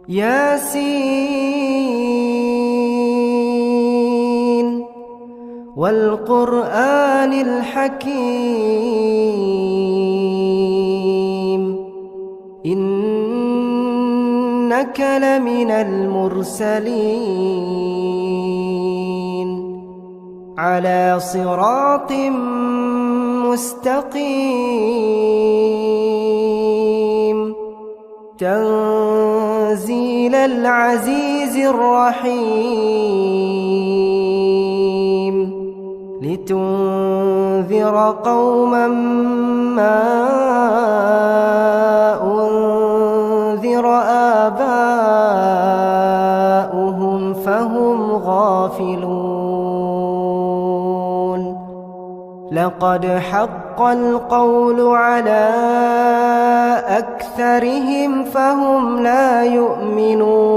ياسين والقرآن الحكيم إنك لمن المرسلين على صراط مستقيم تنزيل العزيز الرحيم لتنذر قوما ما أنذر آباؤهم فهم غافلون لقد حق القول على أكثرهم فهم لا يؤمنون